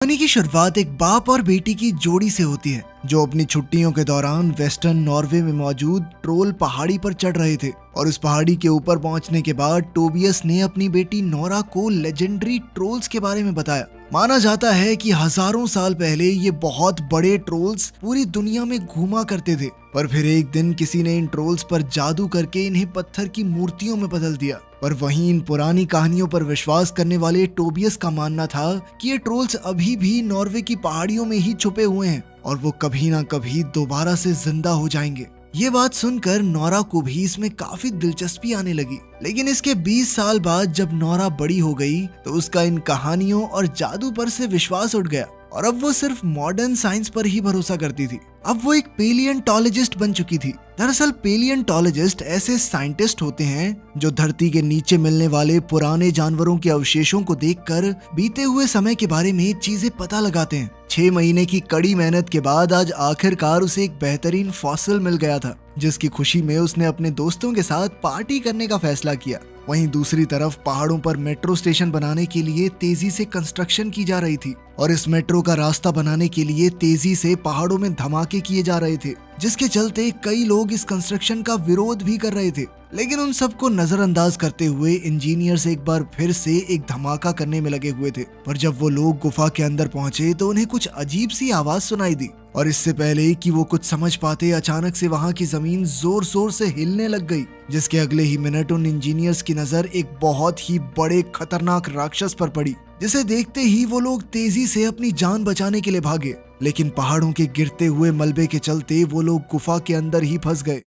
कहानी की शुरुआत एक बाप और बेटी की जोड़ी से होती है जो अपनी छुट्टियों के दौरान वेस्टर्न नॉर्वे में मौजूद ट्रोल पहाड़ी पर चढ़ रहे थे। और उस पहाड़ी के ऊपर पहुंचने के बाद टोबियस ने अपनी बेटी नोरा को लेजेंडरी ट्रोल्स के बारे में बताया। माना जाता है कि हजारों साल पहले ये बहुत बड़े ट्रोल्स पूरी दुनिया में घूमा करते थे, पर फिर एक दिन किसी ने इन ट्रोल्स पर जादू करके इन्हें पत्थर की मूर्तियों में बदल दिया। पर वहीं इन पुरानी कहानियों पर विश्वास करने वाले टोबियस का मानना था कि ये ट्रोल्स अभी भी नॉर्वे की पहाड़ियों में ही छुपे हुए हैं और वो कभी ना कभी दोबारा से जिंदा हो जाएंगे। ये बात सुनकर नोरा को भी इसमें काफी दिलचस्पी आने लगी। लेकिन इसके 20 साल बाद जब नोरा बड़ी हो गई तो उसका इन कहानियों और जादू पर से विश्वास उठ गया और अब वो सिर्फ मॉडर्न साइंस पर ही भरोसा करती थी। अब वो एक पेलियंटोलॉजिस्ट बन चुकी थी। दरअसल पेलियंटोलॉजिस्ट ऐसे साइंटिस्ट होते हैं जो धरती के नीचे मिलने वाले पुराने जानवरों के अवशेषों को देखकर बीते हुए समय के बारे में चीजें पता लगाते हैं। 6 महीने की कड़ी मेहनत के बाद आज आखिरकार उसे एक बेहतरीन फॉसिल मिल गया था, जिसकी खुशी में उसने अपने दोस्तों के साथ पार्टी करने का फैसला किया। वहीं दूसरी तरफ पहाड़ों पर मेट्रो स्टेशन बनाने के लिए तेजी से कंस्ट्रक्शन की जा रही थी और इस मेट्रो का रास्ता बनाने के लिए तेजी से पहाड़ों में धमाके किए जा रहे थे, जिसके चलते कई लोग इस कंस्ट्रक्शन का विरोध भी कर रहे थे। लेकिन उन सबको नजरअंदाज करते हुए इंजीनियर्स एक बार फिर से एक धमाका करने में लगे हुए थे। पर जब वो लोग गुफा के अंदर पहुंचे तो उन्हें कुछ अजीब सी आवाज सुनाई दी और इससे पहले कि वो कुछ समझ पाते अचानक से वहां की जमीन जोर शोर से हिलने लग गई, जिसके अगले ही मिनट उन इंजीनियर्स की नजर एक बहुत ही बड़े खतरनाक राक्षस पर पड़ी, जिसे देखते ही वो लोग तेजी से अपनी जान बचाने के लिए भागे। लेकिन पहाड़ों के गिरते हुए मलबे के चलते वो लोग गुफा के अंदर ही फंस गए।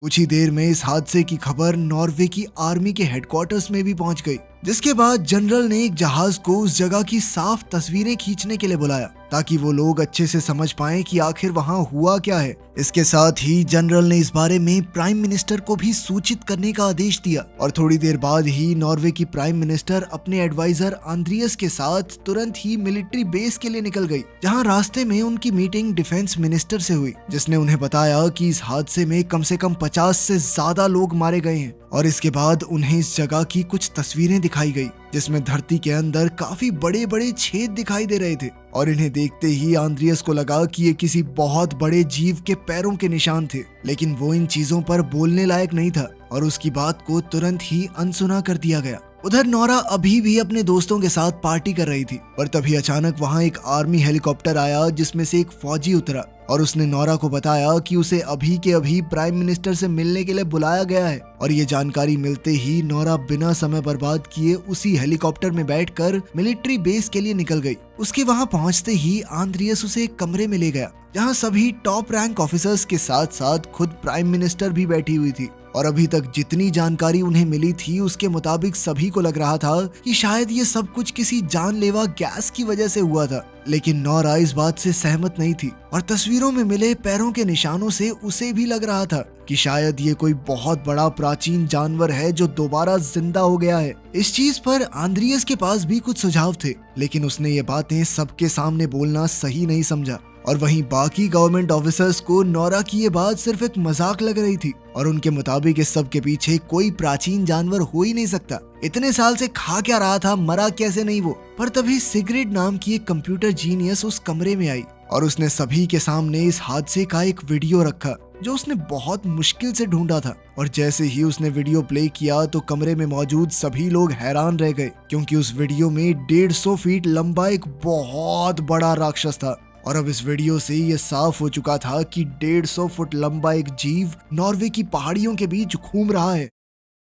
कुछ ही देर में इस हादसे की खबर नॉर्वे की आर्मी के हेडक्वार्टर्स में भी पहुंच गई, जिसके बाद जनरल ने एक जहाज को उस जगह की साफ तस्वीरें खींचने के लिए बुलाया ताकि वो लोग अच्छे से समझ पाएं कि आखिर वहां हुआ क्या है। इसके साथ ही जनरल ने इस बारे में प्राइम मिनिस्टर को भी सूचित करने का आदेश दिया और थोड़ी देर बाद ही नॉर्वे की प्राइम मिनिस्टर अपने एडवाइजर आंद्रियस के साथ तुरंत ही मिलिट्री बेस के लिए निकल गई, जहां रास्ते में उनकी मीटिंग डिफेंस मिनिस्टर से हुई, जिसने उन्हें बताया कि इस हादसे में कम से कम 50 से ज्यादा लोग मारे गए हैं। और इसके बाद उन्हें इस जगह की कुछ तस्वीरें दिखाई गई जिसमें धरती के अंदर काफी बड़े बड़े छेद दिखाई दे रहे थे और इन्हें देखते ही आंद्रियस को लगा कि ये किसी बहुत बड़े जीव के पैरों के निशान थे। लेकिन वो इन चीजों पर बोलने लायक नहीं था और उसकी बात को तुरंत ही अनसुना कर दिया गया। उधर नोरा अभी भी अपने दोस्तों के साथ पार्टी कर रही थी, पर तभी अचानक वहां एक आर्मी हेलीकॉप्टर आया जिसमें से एक फौजी उतरा और उसने नोरा को बताया कि उसे अभी के अभी प्राइम मिनिस्टर से मिलने के लिए बुलाया गया है। और ये जानकारी मिलते ही नोरा बिना समय बर्बाद किए उसी हेलीकॉप्टर में बैठकर मिलिट्री बेस के लिए निकल गई। उसके वहां पहुंचते ही आंद्रियस उसे एक कमरे में ले गया जहां सभी टॉप रैंक ऑफिसर्स के साथ साथ खुद प्राइम मिनिस्टर भी बैठी हुई थी। और अभी तक जितनी जानकारी उन्हें मिली थी उसके मुताबिक सभी को लग रहा था कि शायद ये सब कुछ किसी जानलेवा गैस की वजह से हुआ था। लेकिन नोरा इस बात से सहमत नहीं थी और तस्वीरों में मिले पैरों के निशानों से उसे भी लग रहा था कि शायद ये कोई बहुत बड़ा प्राचीन जानवर है जो दोबारा जिंदा हो गया है। इस चीज पर आंद्रियस के पास भी कुछ सुझाव थे, लेकिन उसने ये बातें सबके सामने बोलना सही नहीं समझा। और वहीं बाकी गवर्नमेंट ऑफिसर्स को नोरा की ये बात सिर्फ एक मजाक लग रही थी और उनके मुताबिक इस सब के पीछे कोई प्राचीन जानवर हो ही नहीं सकता। इतने साल से खा क्या रहा था, मरा कैसे नहीं वो। पर तभी सिगरेट नाम की एक कंप्यूटर जीनियस उस कमरे में आई और उसने सभी के सामने इस हादसे का एक वीडियो रखा जो उसने बहुत मुश्किल से ढूंढा था। और जैसे ही उसने वीडियो प्ले किया तो कमरे में मौजूद सभी लोग हैरान रह गए, क्योंकि उस वीडियो में 150 फीट लंबा एक बहुत बड़ा राक्षस था। और अब इस वीडियो से ये साफ हो चुका था कि 150 फुट लंबा एक जीव नॉर्वे की पहाड़ियों के बीच घूम रहा है।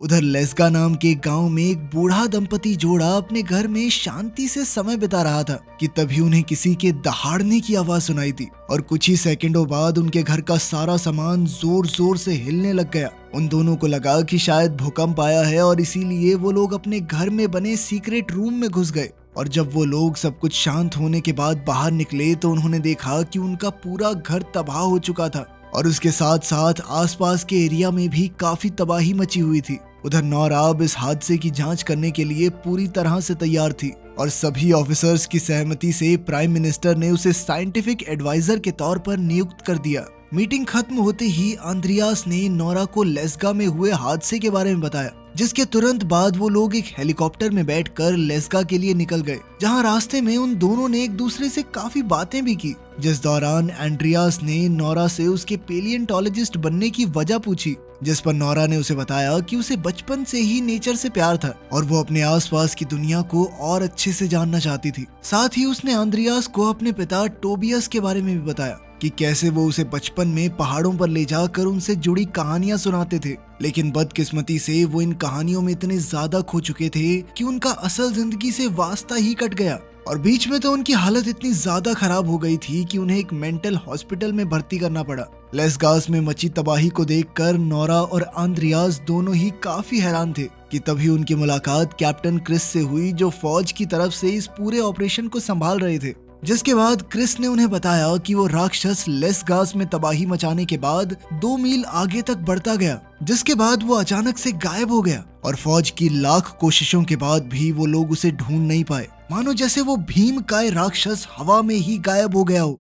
उधर लेस्गा नाम के गांव में एक बूढ़ा दंपति जोड़ा अपने घर में शांति से समय बिता रहा था कि तभी उन्हें किसी के दहाड़ने की आवाज सुनाई दी और कुछ ही सेकंडों बाद उनके घर का सारा सामान जोर जोर से हिलने लग गया। उन दोनों को लगा कि शायद भूकंप आया है और इसीलिए वो लोग अपने घर में बने सीक्रेट रूम में घुस गए। और जब वो लोग सब कुछ शांत होने के बाद बाहर निकले तो उन्होंने देखा कि उनका पूरा घर तबाह हो चुका था और उसके साथ साथ आसपास के एरिया में भी काफी तबाही मची हुई थी। उधर नोरा अब इस हादसे की जांच करने के लिए पूरी तरह से तैयार थी और सभी ऑफिसर्स की सहमति से प्राइम मिनिस्टर ने उसे साइंटिफिक एडवाइजर के तौर पर नियुक्त कर दिया। मीटिंग खत्म होते ही आंद्रियास ने नोरा को लेस्गा में हुए हादसे के बारे में बताया, जिसके तुरंत बाद वो लोग एक हेलीकॉप्टर में बैठकर लेस्गा के लिए निकल गए, जहां रास्ते में उन दोनों ने एक दूसरे से काफी बातें भी की, जिस दौरान एंड्रियास ने नोरा से उसके पेलियंटोलॉजिस्ट बनने की वजह पूछी, जिस पर नोरा ने उसे बताया कि उसे बचपन से ही नेचर से प्यार था और वो अपने आसपास की दुनिया को और अच्छे से जानना चाहती थी। साथ ही उसने आंद्रियास को अपने पिता टोबियस के बारे में भी बताया कि कैसे वो उसे बचपन में पहाड़ों पर ले जाकर उनसे जुड़ी कहानियां सुनाते थे, लेकिन बदकिस्मती से वो इन कहानियों में इतने ज्यादा खो चुके थे कि उनका असल जिंदगी से वास्ता ही कट गया और बीच में तो उनकी हालत इतनी ज्यादा खराब हो गई थी कि उन्हें एक मेंटल हॉस्पिटल में भर्ती करना पड़ा। लेस्गास में मची तबाही को देखकर नोरा और आंद्रियास दोनों ही काफी हैरान थे कि तभी उनकी मुलाकात कैप्टन क्रिस से हुई, जो फौज की तरफ से इस पूरे ऑपरेशन को संभाल रहे थे। जिसके बाद क्रिस ने उन्हें बताया कि वो राक्षस लेस्गास में तबाही मचाने के बाद 2 मील आगे तक बढ़ता गया, जिसके बाद वो अचानक से गायब हो गया और फौज की लाख कोशिशों के बाद भी वो लोग उसे ढूंढ नहीं पाए, मानो जैसे वो भीमकाय राक्षस हवा में ही गायब हो गया हो।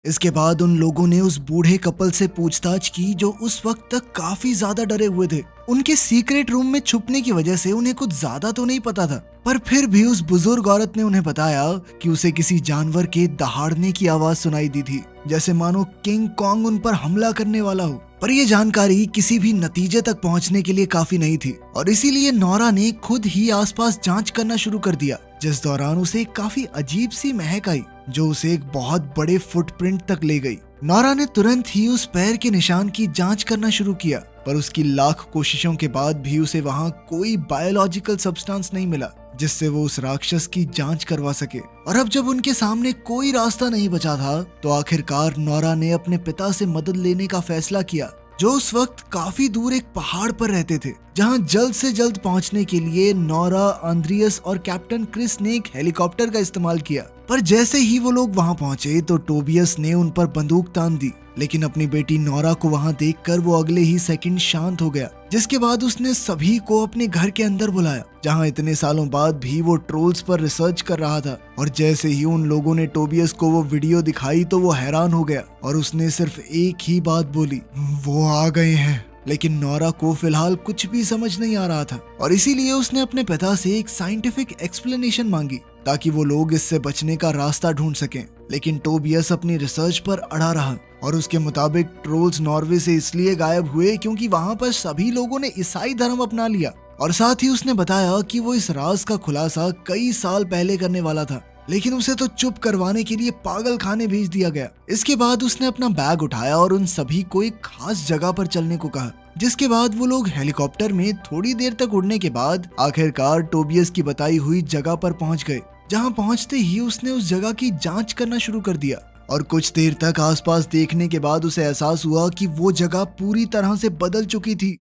इसके बाद उन लोगों ने उस बूढ़े कपल से पूछताछ की, जो उस वक्त तक काफी ज्यादा डरे हुए थे। उनके सीक्रेट रूम में छुपने की वजह से उन्हें कुछ ज्यादा तो नहीं पता था, पर फिर भी उस बुजुर्ग औरत ने उन्हें बताया कि उसे किसी जानवर के दहाड़ने की आवाज सुनाई दी थी, जैसे मानो किंग कॉन्ग उन पर हमला करने वाला हो। पर यह जानकारी किसी भी नतीजे तक पहुंचने के लिए काफी नहीं थी और इसीलिए नोरा ने खुद ही आसपास जांच करना शुरू कर दिया, जिस दौरान उसे काफी अजीब सी महक आई, जो उसे एक बहुत बड़े फुटप्रिंट तक ले गई। नोरा ने तुरंत ही उस पैर के निशान की जांच करना शुरू किया, पर उसकी लाख कोशिशों के बाद भी उसे वहां कोई बायोलॉजिकल सब्सटेंस नहीं मिला जिससे वो उस राक्षस की जांच करवा सके। और अब जब उनके सामने कोई रास्ता नहीं बचा था, तो आखिरकार नोरा ने अपने पिता से मदद लेने का फैसला किया, जो उस वक्त काफी दूर एक पहाड़ पर रहते थे, जहां जल्द से जल्द पहुंचने के लिए नोरा, आंद्रियास और कैप्टन क्रिस ने एक हेलीकॉप्टर का इस्तेमाल किया। पर जैसे ही वो लोग वहां पहुंचे तो टोबियस ने उन पर बंदूक तान दी, लेकिन अपनी बेटी नोरा को वहां देखकर वो अगले ही सेकंड शांत हो गया, जिसके बाद उसने सभी को अपने घर के अंदर बुलाया, जहां इतने सालों बाद भी वो ट्रोल्स पर रिसर्च कर रहा था। और जैसे ही उन लोगों ने टोबियस को वो वीडियो दिखाई तो वो हैरान हो गया और उसने सिर्फ एक ही बात बोली, वो आ गए हैं। लेकिन नोरा को फिलहाल कुछ भी समझ नहीं आ रहा था और इसीलिए उसने अपने पिता से एक साइंटिफिक एक्सप्लेनेशन मांगी ताकि वो लोग इससे बचने का रास्ता ढूंढ सकें। लेकिन टोबियस अपनी रिसर्च पर अड़ा रहा और उसके मुताबिक ट्रोल्स नॉर्वे से इसलिए गायब हुए क्योंकि वहां पर सभी लोगों ने ईसाई धर्म अपना लिया। और साथ ही उसने बताया कि वो इस राज का खुलासा कई साल पहले करने वाला था, लेकिन उसे तो चुप करवाने के लिए पागल खाने भेज दिया गया। इसके बाद उसने अपना बैग उठाया और उन सभी को एक खास जगह पर चलने को कहा, जिसके बाद वो लोग हेलीकॉप्टर में थोड़ी देर तक उड़ने के बाद आखिरकार टोबियस की बताई हुई जगह पर पहुंच गए, जहां पहुंचते ही उसने उस जगह की जांच करना शुरू कर दिया। और कुछ देर तक आसपास देखने के बाद उसे एहसास हुआ कि वो जगह पूरी तरह से बदल चुकी थी।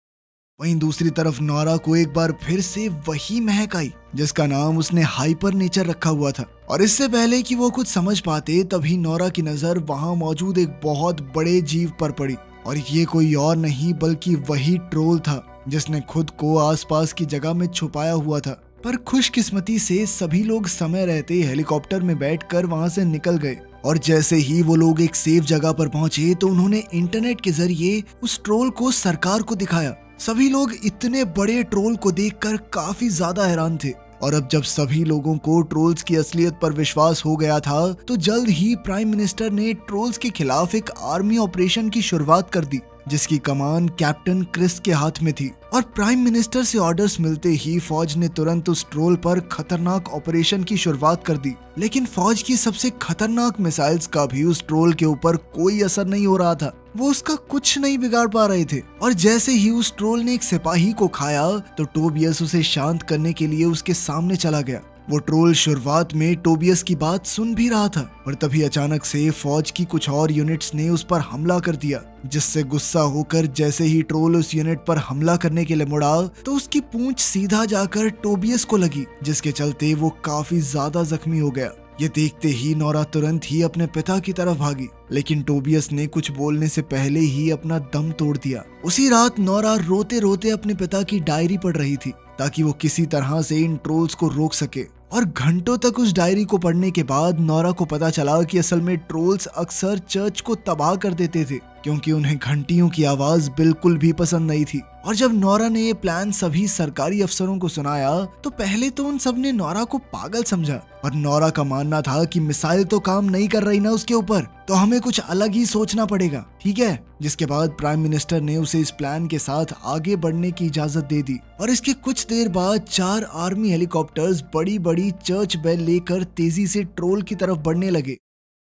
वहीं दूसरी तरफ नोरा को एक बार फिर से वही महक आई, जिसका नाम उसने हाइपर नेचर रखा हुआ था। और इससे पहले कि वो कुछ समझ पाते तभी नोरा की नजर वहां मौजूद एक बहुत बड़े जीव पर पड़ी और ये कोई और नहीं बल्कि वही ट्रोल था, जिसने खुद को आसपास की जगह में छुपाया हुआ था। पर खुशकिस्मती से सभी लोग समय रहते हेलीकॉप्टर में बैठकर वहां से निकल गए और जैसे ही वो लोग एक सेफ जगह पर पहुंचे तो उन्होंने इंटरनेट के जरिए उस ट्रोल को सरकार को दिखाया। सभी लोग इतने बड़े ट्रोल को देखकर काफी ज्यादा हैरान थे और अब जब सभी लोगों को ट्रोल्स की असलियत पर विश्वास हो गया था तो जल्द ही प्राइम मिनिस्टर ने ट्रोल्स के खिलाफ एक आर्मी ऑपरेशन की शुरुआत कर दी, जिसकी कमान कैप्टन क्रिस के हाथ में थी। और प्राइम मिनिस्टर से ऑर्डर्स मिलते ही फौज ने तुरंत उस ट्रोल पर खतरनाक ऑपरेशन की शुरुआत कर दी। लेकिन फौज की सबसे खतरनाक मिसाइल्स का भी उस ट्रोल के ऊपर कोई असर नहीं हो रहा था, वो उसका कुछ नहीं बिगाड़ पा रहे थे। और जैसे ही उस ट्रोल ने एक सिपाही को खाया तो टोबियस उसे शांत करने के लिए उसके सामने चला गया। वो ट्रोल शुरुआत में टोबियस की बात सुन भी रहा था, पर तभी अचानक से फौज की कुछ और यूनिट्स ने उस पर हमला कर दिया, जिससे गुस्सा होकर जैसे ही ट्रोल उस यूनिट पर हमला करने के लिए मुड़ा तो उसकी पूंछ सीधा जाकर टोबियस को लगी, जिसके चलते वो काफी ज्यादा जख्मी हो गया। ये देखते ही नोरा तुरंत ही अपने पिता की तरफ भागी, लेकिन टोबियस ने कुछ बोलने से पहले ही अपना दम तोड़ दिया। उसी रात नोरा रोते रोते अपने पिता की डायरी पढ़ रही थी ताकि वो किसी तरह से इन ट्रोल्स को रोक सके। और घंटों तक उस डायरी को पढ़ने के बाद नोरा को पता चला कि असल में ट्रोल्स अक्सर चर्च को तबाह कर देते थे क्योंकि उन्हें घंटियों की आवाज बिल्कुल भी पसंद नहीं थी। और जब नोरा ने ये प्लान सभी सरकारी अफसरों को सुनाया तो पहले तो उन सब ने नोरा को पागल समझा, पर नोरा का मानना था कि मिसाइल तो काम नहीं कर रही ना उसके ऊपर, तो हमें कुछ अलग ही सोचना पड़ेगा, ठीक है। जिसके बाद प्राइम मिनिस्टर ने उसे इस प्लान के साथ आगे बढ़ने की इजाजत दे दी और इसके कुछ देर बाद 4 आर्मी हेलीकॉप्टर्स बड़ी बड़ी चर्च बेल लेकर तेजी से ट्रोल की तरफ बढ़ने लगे।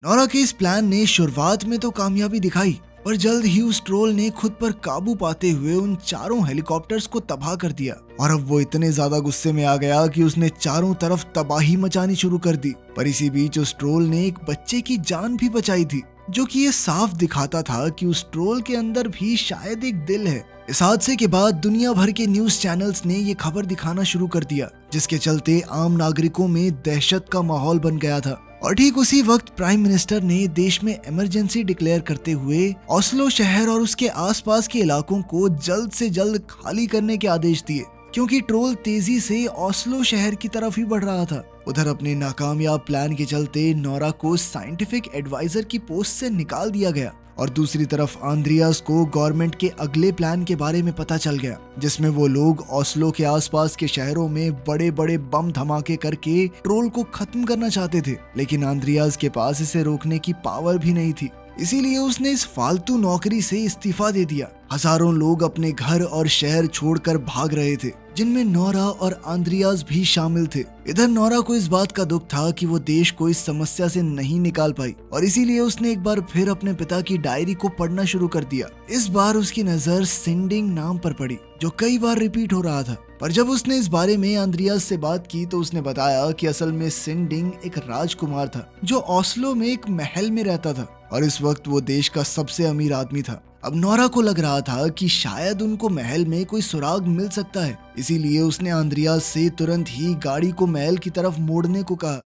नोरा के इस प्लान ने शुरुआत में तो कामयाबी दिखाई, पर जल्द ही उस ट्रोल ने खुद पर काबू पाते हुए उन चारों हेलीकॉप्टर्स को तबाह कर दिया और अब वो इतने ज्यादा गुस्से में आ गया कि उसने चारों तरफ तबाही मचानी शुरू कर दी। पर इसी बीच उस ट्रोल ने एक बच्चे की जान भी बचाई थी, जो कि ये साफ दिखाता था कि उस ट्रोल के अंदर भी शायद एक दिल है। इस हादसे के बाद दुनिया भर के न्यूज चैनल्स ने ये खबर दिखाना शुरू कर दिया, जिसके चलते आम नागरिकों में दहशत का माहौल बन गया था। और ठीक उसी वक्त प्राइम मिनिस्टर ने देश में इमरजेंसी डिक्लेयर करते हुए ओस्लो शहर और उसके आसपास के इलाकों को जल्द से जल्द खाली करने के आदेश दिए, क्योंकि ट्रोल तेजी से ओस्लो शहर की तरफ ही बढ़ रहा था। उधर अपने नाकामयाब प्लान के चलते नोरा को साइंटिफिक एडवाइजर की पोस्ट से निकाल दिया गया और दूसरी तरफ आंद्रियास को गवर्नमेंट के अगले प्लान के बारे में पता चल गया, जिसमें वो लोग ओस्लो के आसपास के शहरों में बड़े बड़े बम धमाके करके ट्रोल को खत्म करना चाहते थे। लेकिन आंद्रियास के पास इसे रोकने की पावर भी नहीं थी, इसीलिए उसने इस फालतू नौकरी से इस्तीफा दे दिया। हजारों लोग अपने घर और शहर छोड़कर भाग रहे थे, जिनमें नोरा और आंद्रियास भी शामिल थे। इधर नोरा को इस बात का दुख था कि वो देश को इस समस्या से नहीं निकाल पाई और इसीलिए उसने एक बार फिर अपने पिता की डायरी को पढ़ना शुरू कर दिया। इस बार उसकी नजर सिंडिंग नाम पर पड़ी, जो कई बार रिपीट हो रहा था। पर जब उसने इस बारे में आंद्रियास से बात की तो उसने बताया कि असल में सिंडिंग एक राजकुमार था जो ओस्लो में एक महल में रहता था और इस वक्त वो देश का सबसे अमीर आदमी था। अब नोरा को लग रहा था कि शायद उनको महल में कोई सुराग मिल सकता है, इसीलिए उसने आंद्रियास से तुरंत ही गाड़ी को महल की तरफ मोड़ने को कहा।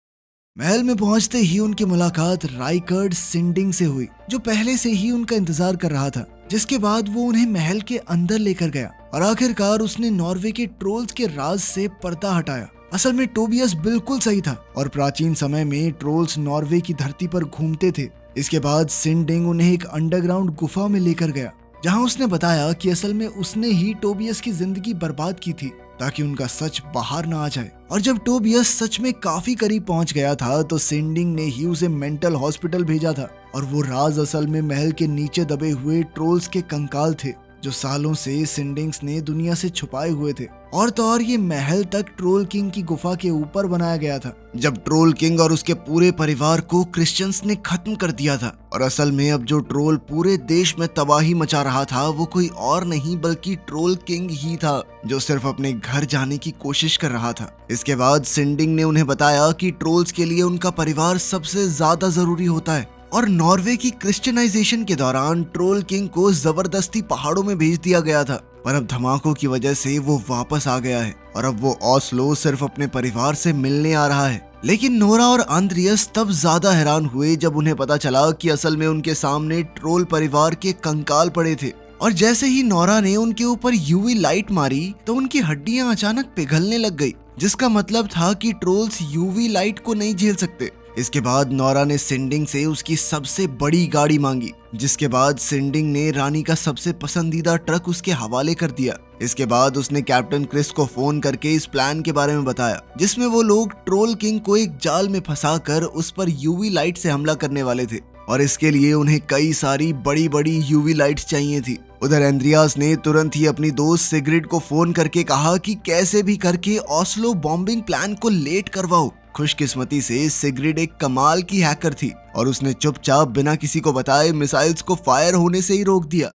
महल में पहुंचते ही उनकी मुलाकात राइकर्ड सिंडिंग से हुई, जो पहले से ही उनका इंतजार कर रहा था। जिसके बाद वो उन्हें महल के अंदर लेकर गया और आखिरकार उसने नॉर्वे के ट्रोल्स के राज से पर्दा हटाया। असल में टोबियस बिल्कुल सही था और प्राचीन समय में ट्रोल्स नॉर्वे की धरती पर घूमते थे। इसके बाद सिंडिंग उन्हें एक अंडरग्राउंड गुफा में लेकर गया, जहां उसने बताया कि असल में उसने ही टोबियस की जिंदगी बर्बाद की थी ताकि उनका सच बाहर ना आ जाए। और जब टोबियस सच में काफी करीब पहुंच गया था तो सिंडिंग ने ही उसे मेंटल हॉस्पिटल भेजा था और वो राज असल में महल के नीचे दबे हुए ट्रोल्स के कंकाल थे, जो सालों से सिंडिंग्स ने दुनिया से छुपाए हुए थे। और तो और ये महल तक ट्रोल किंग की गुफा के ऊपर बनाया गया था, जब ट्रोल किंग और उसके पूरे परिवार को क्रिश्चियंस ने खत्म कर दिया था। और असल में अब जो ट्रोल पूरे देश में तबाही मचा रहा था वो कोई और नहीं बल्कि ट्रोल किंग ही था, जो सिर्फ अपने घर जाने की कोशिश कर रहा था। इसके बाद सिंडिंग ने उन्हें बताया कि ट्रोल्स के लिए उनका परिवार सबसे ज्यादा जरूरी होता है और नॉर्वे की क्रिश्चियनाइजेशन के दौरान ट्रोल किंग को जबरदस्ती पहाड़ों में भेज दिया गया था, पर अब धमाकों की वजह से वो वापस आ गया है और अब वो ओस्लो सिर्फ अपने परिवार से मिलने आ रहा है। लेकिन नोरा और आंद्रियास तब ज्यादा हैरान हुए जब उन्हें पता चला कि असल में उनके सामने ट्रोल परिवार के कंकाल पड़े थे और जैसे ही नोरा ने उनके ऊपर यूवी लाइट मारी तो उनकी हड्डियां अचानक पिघलने लग गई, जिसका मतलब था कि ट्रोल्स यूवी लाइट को नहीं झेल सकते। इसके बाद नोरा ने सिंडिंग से उसकी सबसे बड़ी गाड़ी मांगी, जिसके बाद सिंडिंग ने रानी का सबसे पसंदीदा ट्रक उसके हवाले कर दिया। इसके बाद उसने कैप्टन क्रिस को फोन करके इस प्लान के बारे में बताया, जिसमें वो लोग ट्रोल किंग को एक जाल में फंसाकर उस पर यूवी लाइट से हमला करने वाले थे और इसके लिए उन्हें कई सारी बड़ी बड़ी यूवी लाइट्स चाहिए थी। उधर एंड्रियास ने तुरंत ही अपनी दोस्त सिग्रिड को फोन करके कहा कि कैसे भी करके ओस्लो बॉम्बिंग प्लान को लेट करवाओ। खुशकिस्मती से सिग्रिड एक कमाल की हैकर थी और उसने चुपचाप बिना किसी को बताए मिसाइल्स को फायर होने से ही रोक दिया।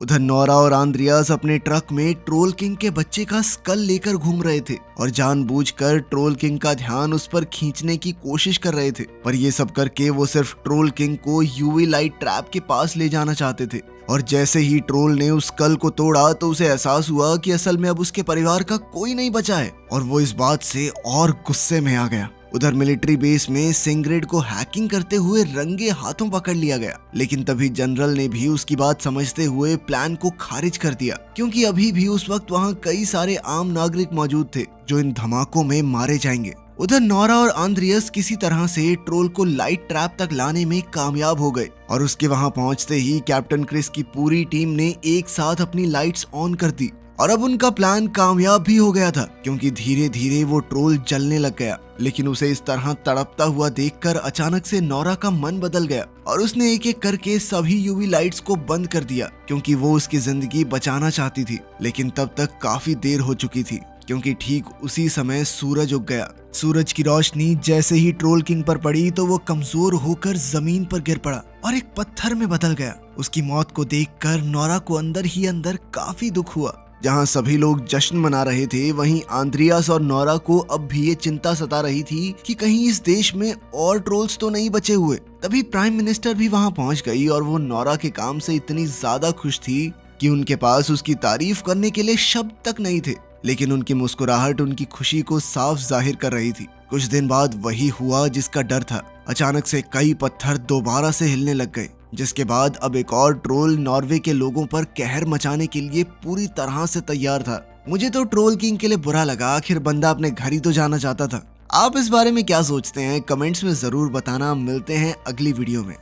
उधर नोरा और आंद्रियास अपने ट्रक में ट्रोल किंग के बच्चे का स्कल लेकर घूम रहे थे और जानबूझकर ट्रोल किंग का ध्यान उस पर खींचने की कोशिश कर रहे थे, पर ये सब करके वो सिर्फ ट्रोल किंग को यूवी लाइट ट्रैप के पास ले जाना चाहते थे। और जैसे ही ट्रोल ने उस स्कल को तोड़ा तो उसे एहसास हुआ कि असल में अब उसके परिवार का कोई नहीं बचा है और वो इस बात से और गुस्से में आ गया। उधर मिलिट्री बेस में सिग्रिड को हैकिंग करते हुए रंगे हाथों पकड़ लिया गया, लेकिन तभी जनरल ने भी उसकी बात समझते हुए प्लान को खारिज कर दिया, क्योंकि अभी भी उस वक्त वहां कई सारे आम नागरिक मौजूद थे जो इन धमाकों में मारे जाएंगे। उधर नोरा और आंद्रियस किसी तरह से ट्रोल को लाइट ट्रैप तक लाने में कामयाब हो गए और उसके वहां पहुंचते ही कैप्टन क्रिस की पूरी टीम ने एक साथ अपनी लाइट्स ऑन कर दी और अब उनका प्लान कामयाब भी हो गया था, क्योंकि धीरे धीरे वो ट्रोल जलने लग गया। लेकिन उसे इस तरह तड़पता हुआ देखकर अचानक से नोरा का मन बदल गया और उसने एक एक करके सभी यूवी लाइट्स को बंद कर दिया, क्योंकि वो उसकी जिंदगी बचाना चाहती थी। लेकिन तब तक काफी देर हो चुकी थी, क्योंकि ठीक उसी समय सूरज उग गया। सूरज की रोशनी जैसे ही ट्रोल किंग पर पड़ी तो वो कमजोर होकर जमीन पर गिर पड़ा और एक पत्थर में बदल गया। उसकी मौत को देखकर नोरा को अंदर ही अंदर काफी दुख हुआ। जहां सभी लोग जश्न मना रहे थे, वहीं आंद्रियास और नोरा को अब भी ये चिंता सता रही थी कि कहीं इस देश में और ट्रोल्स तो नहीं बचे हुए। तभी प्राइम मिनिस्टर भी वहां पहुंच गई और वो नोरा के काम से इतनी ज्यादा खुश थी कि उनके पास उसकी तारीफ करने के लिए शब्द तक नहीं थे। लेकिन उनकी मुस्कुराहट उनकी खुशी को साफ जाहिर कर रही थी। कुछ दिन बाद वही हुआ जिसका डर था। अचानक से कई पत्थर दोबारा से हिलने लग गए, जिसके बाद अब एक और ट्रोल नॉर्वे के लोगों पर कहर मचाने के लिए पूरी तरह से तैयार था। मुझे तो ट्रोल किंग के लिए बुरा लगा, आखिर बंदा अपने घर ही तो जाना चाहता था। आप इस बारे में क्या सोचते हैं? कमेंट्स में जरूर बताना। मिलते हैं अगली वीडियो में।